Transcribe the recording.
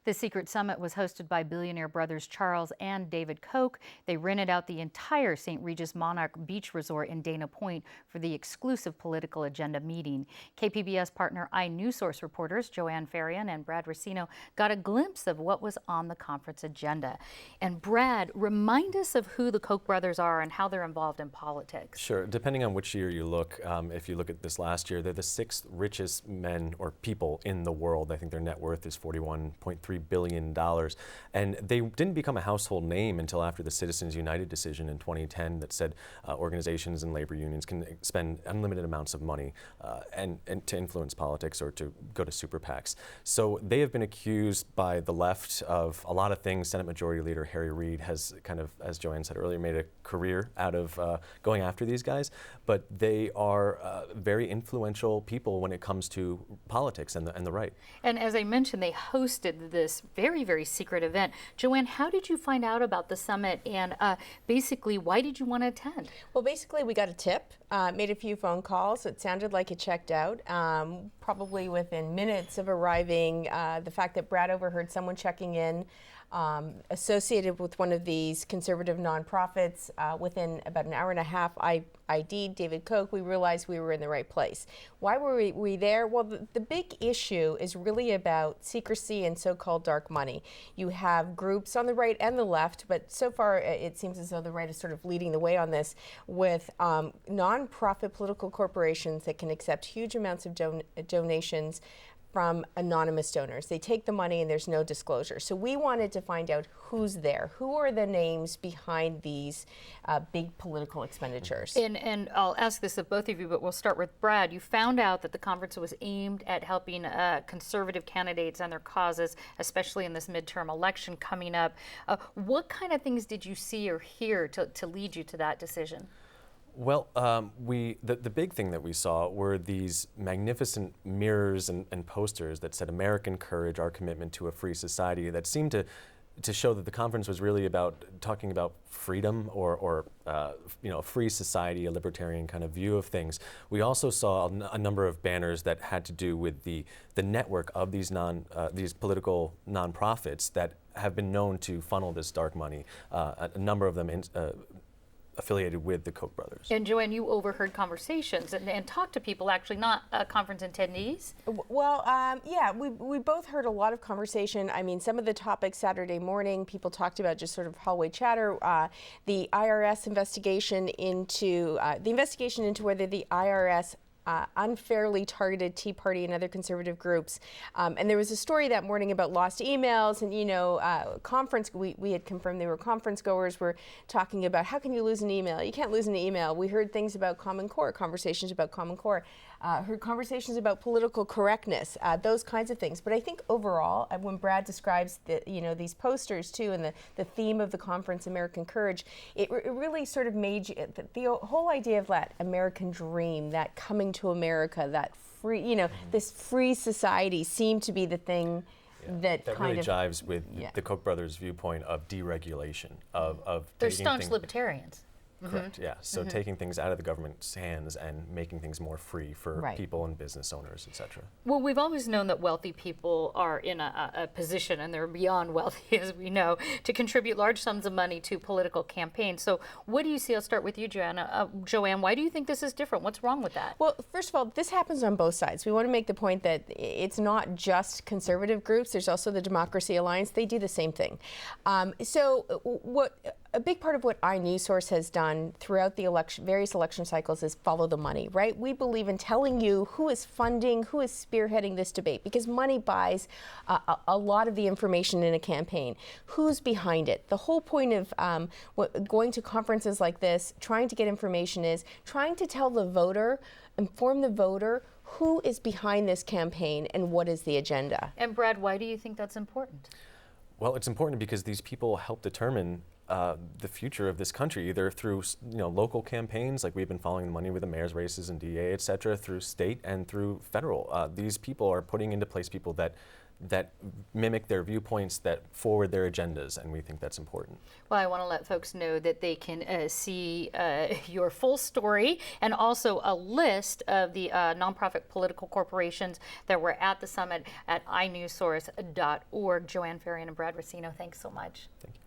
The secret summit was hosted by billionaire brothers Charles and David Koch. They rented out the entire St. Regis Monarch Beach Resort in Dana Point for the exclusive political agenda meeting. KPBS partner iNewsSource reporters Joanne Farian and Brad Racino got a glimpse of what was on the conference agenda. And Brad, remind us of who the Koch brothers are and how they're involved in politics. Sure. Depending on which year you look, if you look at this last year, they're the sixth richest men or people in the world. I think their net worth is $41.3 billion. And they didn't become a household name until after the Citizens United decision in 2010 that said organizations and labor unions can spend unlimited amounts of money and to influence politics or to go to super PACs. So they have been accused by the left of a lot of things. Senate Majority Leader Harry Reid has kind of, as Joanne said earlier, made a career out of going after these guys. But they are very influential people when it comes to politics and the right. And as I mentioned, they hosted this very, very secret event. Joanne, how did you find out about the summit, and basically, why did you want to attend? Well, basically, we got a tip, made a few phone calls. It sounded like it checked out. Probably within minutes of arriving, the fact that Brad overheard someone checking in associated with one of these conservative nonprofits. Within about an hour and a half, I ID'd David Koch. We realized we were in the right place. Why were we there? Well, the big issue is really about secrecy and so-called dark money. You have groups on the right and the left, but so far it seems as though the right is sort of leading the way on this with nonprofit political corporations that can accept huge amounts of donations from anonymous donors. They take the money and there's no disclosure. So we wanted to find out who's there. Who are the names behind these big political expenditures? And I'll ask this of both of you, but we'll start with Brad. You found out that the conference was aimed at helping conservative candidates and their causes, especially in this midterm election coming up. What kind of things did you see or hear to lead you to that decision? Well, the big thing that we saw were these magnificent mirrors and posters that said "American Courage, Our Commitment to a Free Society," that seemed to show that the conference was really about talking about freedom or a free society, a libertarian kind of view of things. We also saw a number of banners that had to do with the network of these political nonprofits that have been known to funnel this dark money. A number of them affiliated with the Koch brothers. And Joanne, you overheard conversations and talked to people, actually, not conference attendees? Well, yeah, we both heard a lot of conversation. I mean, some of the topics Saturday morning, people talked about just sort of hallway chatter. The IRS investigation into whether the IRS unfairly targeted Tea Party and other conservative groups. And there was a story that morning about lost emails and, we had confirmed they were conference goers. We're talking about how can you lose an email? You can't lose an email. We heard things about Common Core, conversations about Common Core. Heard conversations about political correctness, those kinds of things. But I think overall, when Brad describes these posters too, and the theme of the conference, American Courage, it really sort of made you, the whole idea of that American dream, that coming to America, that free, this free society seemed to be the thing that kind really of jives with the Koch brothers' viewpoint of deregulation, of they're staunch libertarians. Correct, yeah. So taking things out of the government's hands and making things more free for people and business owners, et cetera. Well, we've always known that wealthy people are in a position, and they're beyond wealthy, as we know, to contribute large sums of money to political campaigns. So what do you see? I'll start with you, Joanne. Why do you think this is different? What's wrong with that? Well, first of all, this happens on both sides. We want to make the point that it's not just conservative groups. There's also the Democracy Alliance. They do the same thing. A big part of what iNewsSource has done throughout the various election cycles is follow the money, right? We believe in telling you who is funding, who is spearheading this debate, because money buys a lot of the information in a campaign. Who's behind it? The whole point of going to conferences like this, trying to get information, is trying to tell the voter, inform the voter, who is behind this campaign and what is the agenda. And Brad, why do you think that's important? Well, it's important because these people help determine the future of this country, either through local campaigns, like we've been following the money with the mayor's races and DA, et cetera, through state and through federal. These people are putting into place people that that mimic their viewpoints, that forward their agendas, and we think that's important. Well, I want to let folks know that they can see your full story and also a list of the nonprofit political corporations that were at the summit at inewssource.org. Joanne Ferrian and Brad Racino, thanks so much. Thank you.